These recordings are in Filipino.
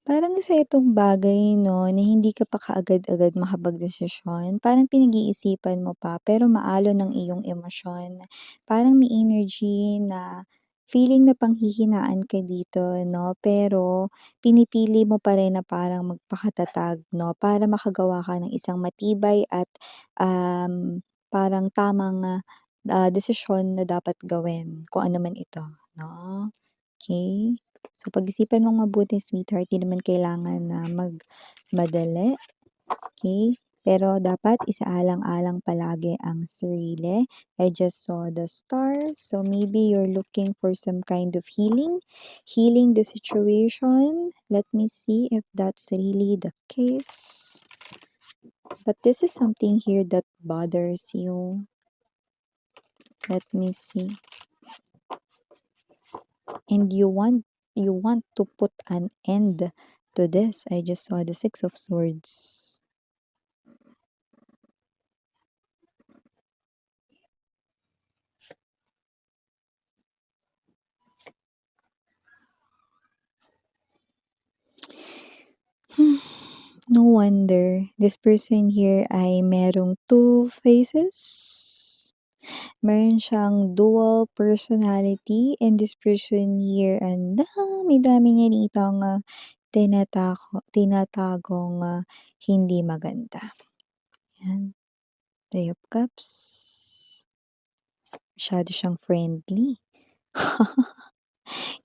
Parang sa itong bagay 'no, na hindi ka pa kaagad-agad makapagdesisyon, parang pinag-iisipan mo pa pero maalon ang iyong emosyon. Parang may energy na feeling na panghihinaan ka dito 'no, pero pinipili mo pa rin na parang magpakatatag 'no, para makagawa ka ng isang matibay at, parang tamang, desisyon na dapat gawin kung ano man ito 'no. Okay. So, pag-isipan mong mabuti sweetheart, di naman kailangan na magmadali, okay. Pero dapat isaalang-alang palagi ang sarili. I just saw the stars, so maybe you're looking for some kind of healing the situation. Let me see if that's really the case. But this is something here that bothers you. Let me see. And you want to put an end to this. I just saw the Six of Swords. No wonder this person here ay merong two faces. Meron siyang dual personality, and this person here ang dami-dami niya ditong tinatagong hindi maganda. Yan, Three of Cups. Masyado siyang friendly.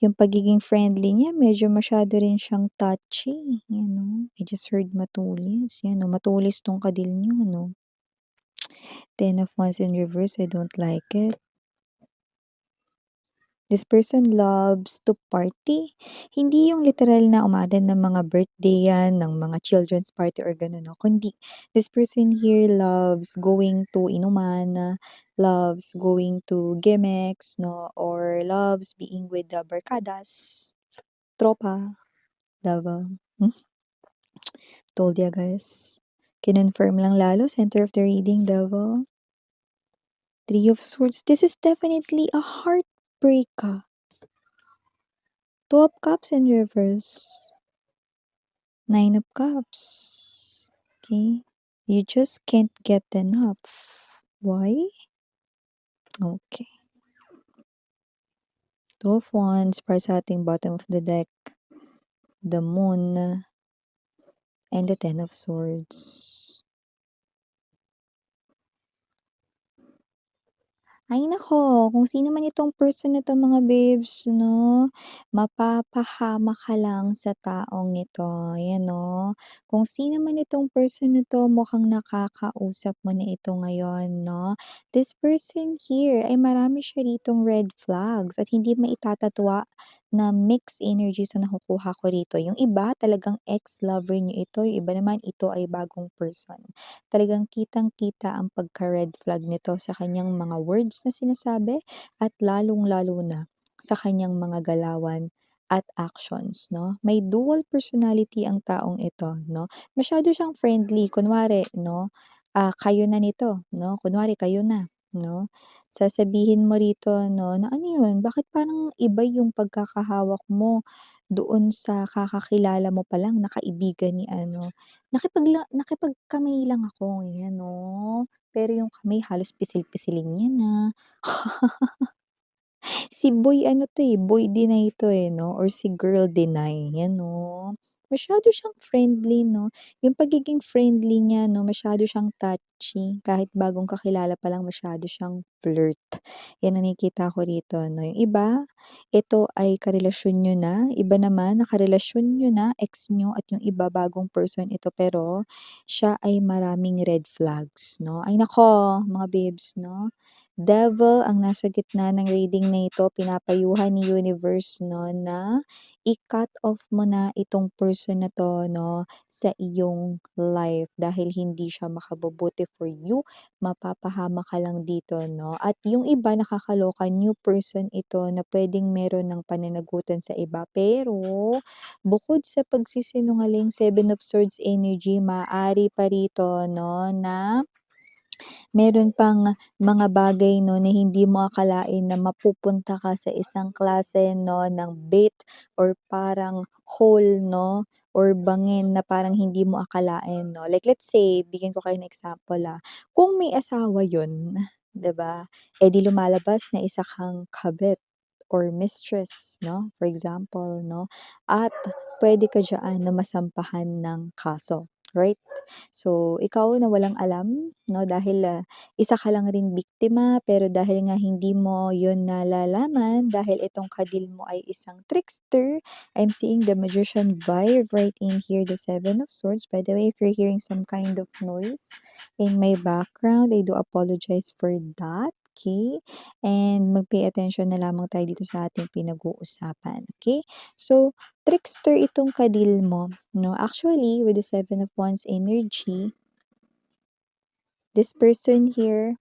Yung pagiging friendly niya medyo masyado rin siyang touchy, yan 'no. I just heard matulis, yan 'no, matulis 'tong kadil niyo 'no. Ten of Wands in reverse, I don't like it. This person loves to party. Hindi yung literal na umattend ng mga birthday yan, ng mga children's party or gano'n 'no, kundi this person here loves going to inuman, loves going to gimmicks 'no, or loves being with the barkadas, tropa, Davao. Told ya guys. Kinonfirm lang lalo, center of the reading, Devil. Three of Swords. This is definitely a heartbreak. Two of Cups in reverse. Nine of Cups. Okay. You just can't get enough. Why? Okay. Two of Wands para sa ating bottom of the deck. The Moon. And the Ten of Swords. Ay naku, kung sino man itong person na 'to mga babes 'no, mapapahama ka lang sa taong ito, 'yan 'no. Kung sino man itong person na 'to mukhang nakakausap mo na ito ngayon 'no. This person here ay marami siya ritong red flags at hindi maitatatawa na mixed energies na nakukuha ko rito. Yung iba talagang ex-lover niyo ito, yung iba naman ito ay bagong person. Talagang kitang-kita ang pagka-red flag nito sa kanyang mga words na sinasabi at lalong-lalo na sa kanyang mga galawan at actions 'no. May dual personality ang taong ito 'no. Masyado siyang friendly kunwari 'no, kayo na nito 'no, kunwari kayo na 'no. Sasabihin mo rito 'no na, "Ano 'yun, bakit parang iba yung pagkakahawak mo doon sa kakakilala mo pa lang na kaibigan ni ano." Nakipagkamay lang ako, ayan 'no. Pero yung kamay halos pisil-pisilin niya na. Si boy ano 'to, boy deny 'to, no or si girl deny, 'yan 'no. Masyado siyang friendly 'no, yung pagiging friendly niya 'no, masyado siyang touchy, kahit bagong kakilala pa lang masyado siyang flirt. 'Yan ang nakikita ko rito 'no. Yung iba, ito ay karelasyon niyo na, iba naman nakarelasyon niyo na, ex niyo at yung iba bagong person ito pero siya ay maraming red flags 'no. Ay nako mga babes 'no. Devil ang nasa gitna ng reading na ito, pinapayuhan ni universe 'no na i-cut off mo na itong person na 'to 'no, sa iyong life dahil hindi siya makabubuti for you, mapapahama ka lang dito 'no. At yung iba nakakaloka, new person ito na puwedeng meron ng pananagutan sa iba. Pero bukod sa pagsisinungaling, Seven of Swords energy, maaari pa rito 'no na Meron pang mga bagay 'no, na hindi mo akalain na mapupunta ka sa isang klase 'no, ng bait or parang hole 'no, or bangin na parang hindi mo akalain 'no. Like let's say, bigyan ko kayo ng example, kung may asawa yun, 'di ba, eh, di lumalabas na isa kang kabit or mistress 'no, for example 'no, at puwede ka diyaan na masampahan ng kaso, right? So, ikaw na walang alam 'no, dahil, isa ka lang ring biktima, pero dahil nga hindi mo yun nalalaman, dahil itong kadil mo ay isang trickster, I'm seeing the magician vibe right in here, the Seven of Swords. By the way, if you're hearing some kind of noise in my background, I do apologize for that, okay? And mag-pay attention na lamang tayo dito sa ating pinag-uusapan, okay? So, trickster itong kadil mo 'no. Actually, with the Seven of Wands energy, this person here,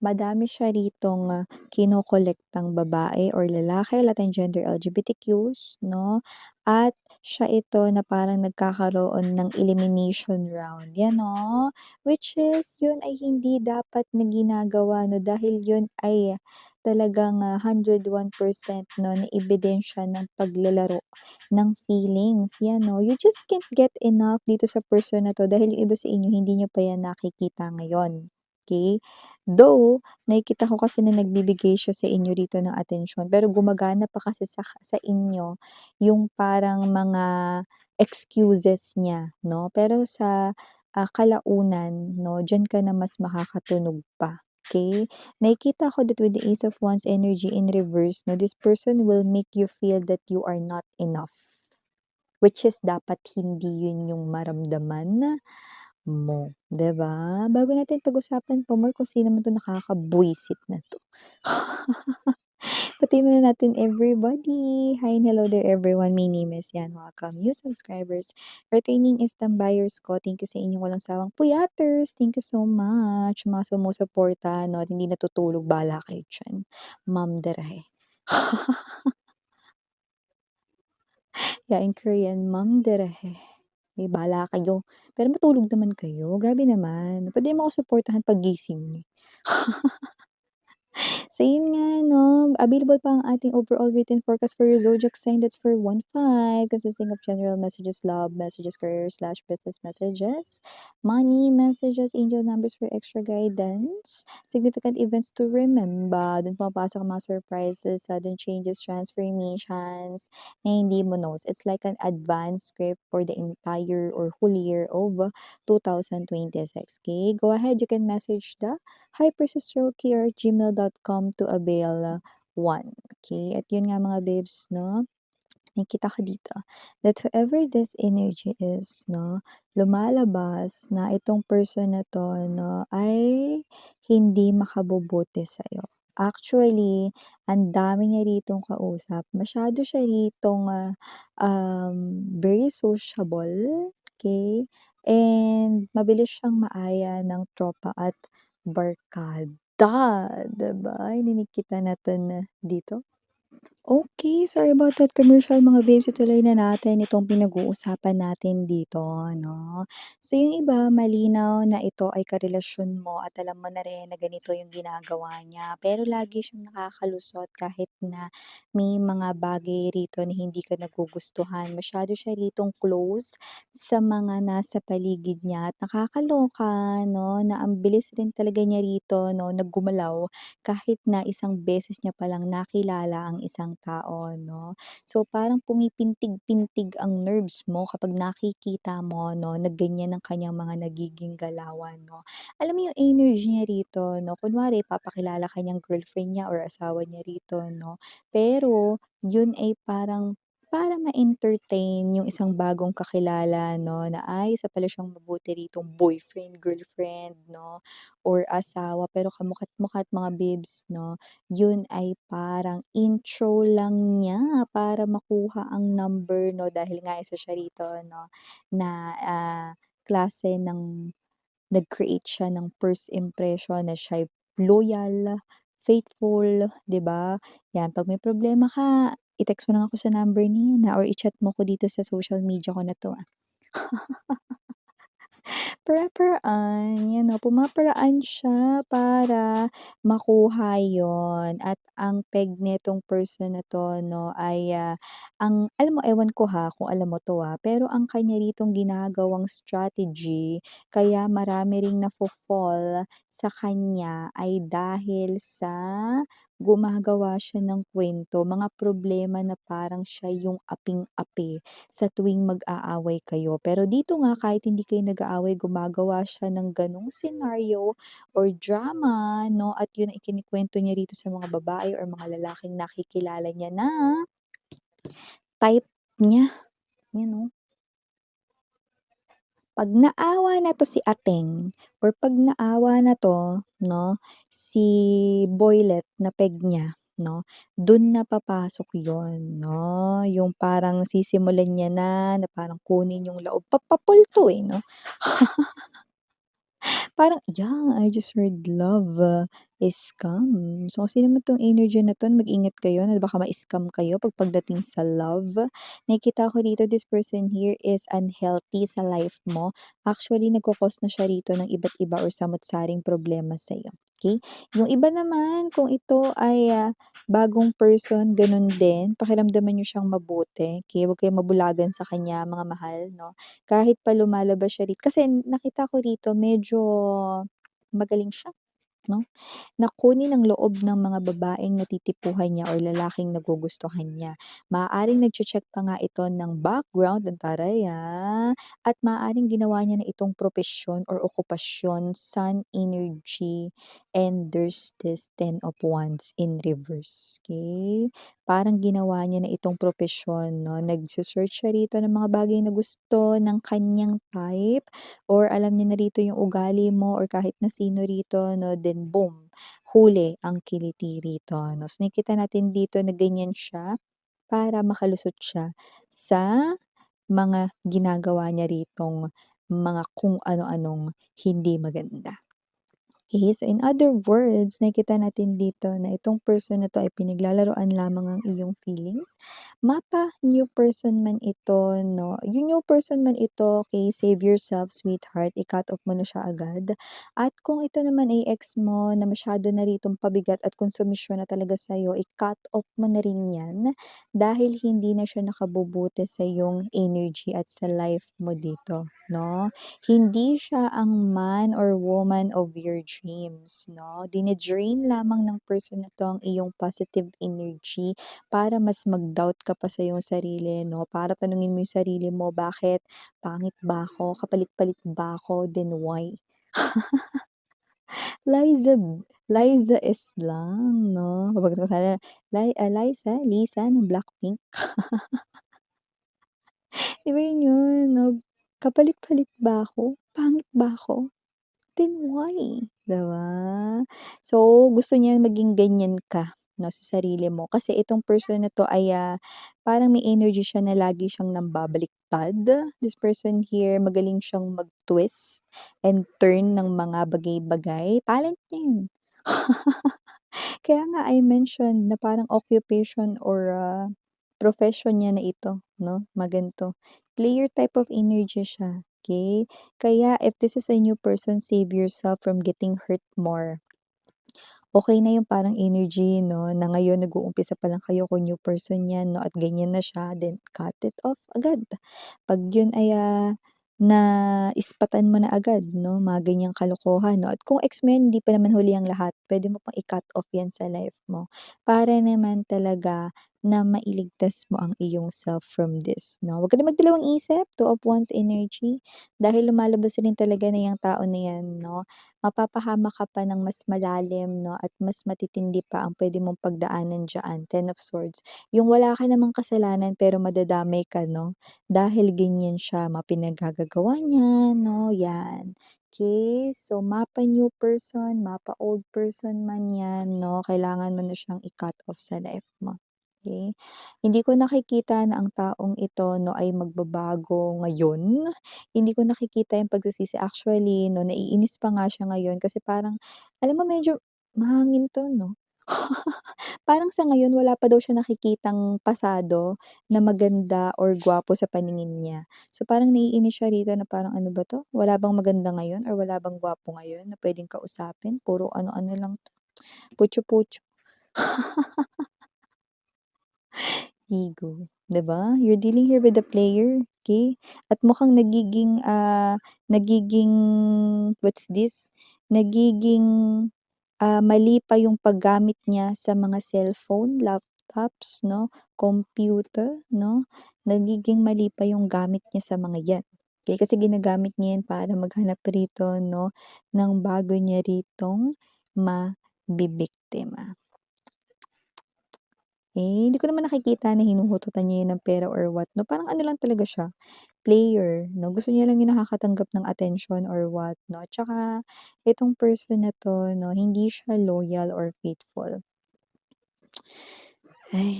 madami siya ritong, kinokolektang babae or lalaki, lahat ng gender LGBTQs 'no, at siya ito na parang nagkakaroon ng elimination round, 'yan 'no. Which is yun ay hindi dapat na ginagawa 'no, dahil yun ay talagang, 101% 'no, na ebidensya ng paglalaro ng feelings, 'yan 'no. You just can't get enough dito sa person na 'to dahil yung iba sa inyo hindi niyo pa 'yan nakikita ngayon, okey? Though, nakikita ko kasi na nagbibigay siya sa inyo rito ng atensyon, pero gumagana pa kasi sa inyo yung parang mga excuses niya 'no. Pero sa, kalaunan 'no, diyan ka na mas makakatunog pa, okey? Nakikita ko that with the Ace of Wands energy in reverse 'no, this person will make you feel that you are not enough, which is dapat hindi yun yung maramdaman mo, 'di ba? Bago natin pag-usapan pa more kung sino man 'tong nakakabwisit na 'to. Batiin muna natin everybody. Hi and hello there everyone. My name is Yan. Welcome new subscribers. Returning is buyers ko. Thank you sa inyong walang sawang puyaters. Thank you so much. Mga sumusuporta 'no, at hindi natutulog, bahala kayo diyan. Ma'am Derahe. Yeah, in Korean, Ma'am Derahe. Eh, bahala kayo. Pero matulog naman kayo, grabe naman. Puwede mo ako suportahan paggising niyo. So yun nga 'no, available pa ang ating overall written forecast for your zodiac sign, that's for 1/5, consisting of general messages, love messages, career/business messages, money messages, angel numbers for extra guidance, significant events to remember. Dun pumapasok ang mga surprises, sudden changes, transformations na hindi mo knows. It's like an advanced script for the entire or whole year of 2026. Okay, go ahead, you can message the hyperstroke@gmail.com to avail one. Okay? At yun nga mga babes, no? Nakikita ko dito that whoever this energy is, no, lumalabas na itong person na to, no, ay hindi makabubuti sa'yo. Actually, ang dami niya ritong kausap. Masyado siya ritong very sociable, okay? And mabilis siyang maaya ng tropa at barkada, 'di ba? Narinig kita natin dito. Okay, sorry about that commercial mga babes. Ituloy na natin itong pinag-uusapan natin dito, 'no. So, yung iba malinaw na ito ay karelasyon mo at alam mo na rin na ganito yung ginagawa niya, pero lagi siyang nakakalusot kahit na may mga bagay rito na hindi ka nagugustuhan. Masyado siya ritong close sa mga nasa paligid niya at nakakaloka 'no, na ang bilis rin talaga niya rito 'no, na kahit na isang beses niya palang nakilala ang isang tao 'no. So, parang pumipintig-pintig ang nerves mo kapag nakikita mo 'no, na ganyan ang kanyang mga nagiging galawan 'no. Alam mo yung energy niya rito 'no, kunwari ipapakilala ka niyang girlfriend niya or asawa niya rito 'no, pero yun ay parang para ma-entertain yung isang bagong kakilala 'no, na, ay isa pala siyang mabuti ritong boyfriend, girlfriend 'no or asawa pero kamukha't mukha mga babes 'no, yun ay parang intro lang niya para makuha ang number 'no, dahil nga isa siya rito 'no, na, klase ng nag-create siya ng first impression na siya'y loyal, faithful, 'di ba? 'Yan, 'pag may problema ka, i-text mo lang ako sa number na 'yan, or i-chat mo ko dito sa social media ko na 'to, Para-paraan, 'yan 'no, pumaparaan siya para makuha yon at ang peg nitong person na 'to 'no ay, ang alam mo ewan ko kung alam mo 'to, pero ang kanya ritong ginagawang strategy kaya marami ring nafo-fall sa kanya ay dahil sa gumagawa siya ng kuwento, mga problema na parang siya yung aping-api sa tuwing mag-aaway kayo. Pero dito nga kahit hindi kayo nag-aaway gumagawa siya ng gano'ng senaryo or drama 'no at yun ang ikinikwento niya rito sa mga babae or mga lalaking nakikilala niya na type niya, yan 'no. 'Pag naawa na 'to si Ateng or 'pag naawa na 'to 'no, si Boylet na peg niya 'no, dun na papasok yun 'no, yung parang sisimulan niya na parang kunin yung loob papapulto, 'no. Parang, "Yeah, I just heard love is scam." So, kung sino man 'tong energy na 'to mag-ingat kayo na baka ma-scam kayo pagdating sa love. Nakikita ko dito this person here is unhealthy sa life mo. Actually, nagko-cause na siya rito ng iba't iba or samut-saring problema sa'yo, okey? Yung iba naman kung ito ay, bagong person, gano'n din, pakiramdaman niyo siyang mabuti, okey? Huwag kayong mabulagan sa kanya mga mahal 'no. Kahit pa lumalabas siya kasi nakita ko rito medyo magaling siya 'no, na kunin ang loob ng mga babaeng natitipuhan niya or lalaking nagugustuhan niya. Maaaring nagche-check pa nga ito ng background, ang taray, at maaaring ginawa niya na itong propesyon or okupasyon, sun energy, and there's this 10 of wands in reverse, okey? Parang ginawa niya na itong propesyon 'no, nagse-search siya rito ng mga bagay na gusto ng kanyang type or alam niya na rito yung ugali mo or kahit na sino rito 'no, then boom, huli ang kiliti rito 'no. So, nakikita natin dito na ganyan siya para makalusot siya sa mga ginagawa niya ritong mga kung ano-anong hindi maganda. Okay, so in other words, nakikita natin dito na itong person na 'to ay pinaglalaruan lamang ang iyong feelings. Mapa new person man ito 'no, yung new person man ito, okay, save yourself sweetheart, i-cut off mo na siya agad. At kung ito naman ay ex mo na masyado na ritong pabigat at konsumisyon na talaga sa'yo, i-cut off mo na rin 'yan dahil hindi na siya nakabubuti sa iyong energy at sa life mo dito 'no. Hindi siya ang man or woman of your dreams 'no, dine-drain lamang ng person na 'to ang iyong positive energy para mas mag-doubt ka pa sa iyong sarili 'no, para tanungin mo yung sarili mo, "Bakit? Pangit ba ako? Kapalit-palit ba ako? Then why?" Liza Liza S lang 'no, kumbaga kung sana Liza, Lisa ng Blackpink. 'Di ba yun 'no, "Kapalit-palit ba ako? Pangit ba ako?" Then why, 'di ba? So, gusto niya maging ganyan ka 'no, sa sarili mo kasi itong person na 'to ay, parang may energy siya na lagi siyang nambabaliktad. This person here magaling siyang mag-twist and turn ng mga bagay-bagay, talent niya yun. Kaya nga I mentioned na parang occupation or, profession niya na ito 'no, maganito. Player type of energy siya, okay. Kaya if this is a new person, save yourself from getting hurt more. Okay na yung parang energy 'no, na ngayon nag-uumpisa pa lang kayo kung new person 'yan 'no, at ganyan na siya, then cut it off agad. 'Pag yun ay, naispatan mo na agad 'no, mga ganyang kalokohan 'no, at kung ex mo yan hindi pa naman huli ang lahat, puwede mo pang i-cut off yan sa life mo, para naman talaga na mailigtas mo ang iyong self from this 'no. Huwag ka na magdalawang isip, two of wands energy, dahil lumalabas rin talaga na yang tao na yan 'no, mapapahamak ka pa ng mas malalim 'no, at mas matitindi pa ang puwede mong pagdaanan diyaan, ten of swords. Yung wala ka namang kasalanan pero madadamay ka 'no, dahil ganyan siya, mga pinaggagagawa niya 'no, 'yan. Okay, so mapa new person, mapa old person man 'yan 'no, kailangan mo na siyang i-cut off sa life mo, okey? Hindi ko nakikita na ang taong ito 'no ay magbabago ngayon. Hindi ko nakikita yung pagsisisi. Actually 'no, naiinis pa nga siya ngayon kasi parang alam mo medyo mahangin 'to 'no, Parang sa ngayon wala pa daw siya nakikitang pasado na maganda or gwapo sa paningin niya. So, parang naiinis siya rito na parang, "Ano ba 'to? Wala bang maganda ngayon or wala bang gwapo ngayon na puwedeng kausapin? Puro ano-ano lang 'to, putyu-putyu." Ego, 'di ba? You're dealing here with a player, okey? At mukhang nagiging what's this, nagiging, mali pa yung paggamit niya sa mga cellphone, laptops 'no, computer 'no? Nagiging mali pa yung gamit niya sa mga 'yan, okey? Kasi ginagamit niya 'yan para maghanap rito 'no, ng bago niya ritong mabibiktima. Eh, hindi ko naman nakikita na hinuhututan niya 'yun ng pera or what 'no, parang ano lang talaga siya, player 'no, gusto niya lang 'yung nakakatanggap ng atensyon or what 'no. Tsaka itong person na 'to 'no, hindi siya loyal or faithful. Ay,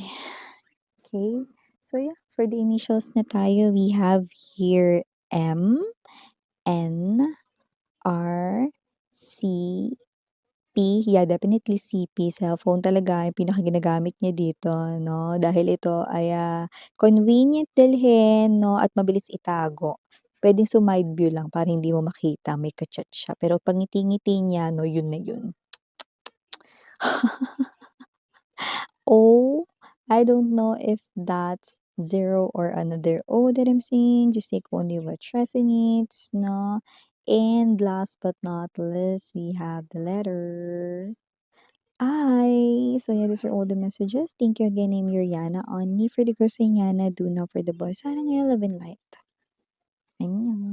okey. So yeah, for the initials na tayo, we have here M, N, R, C, P, yeah, definitely CP, cellphone talaga yung pinakaginagamit niya dito 'no, dahil ito ay, convenient dalhin 'no at mabilis itago. Puwedeng side view lang para hindi mo makita may ka-chat siya, pero 'pag ngiti-ngiti niya 'no, yun na yun. O, I don't know if that's zero or another O that I'm seeing, just take only what resonates 'no. And last but not least, we have the letter I. So yeah, these are all the messages. Thank you again. I'm Yuriana. On me for the girls, Yana. Do now for the boys. Sana ngayon love and light. Annyeong.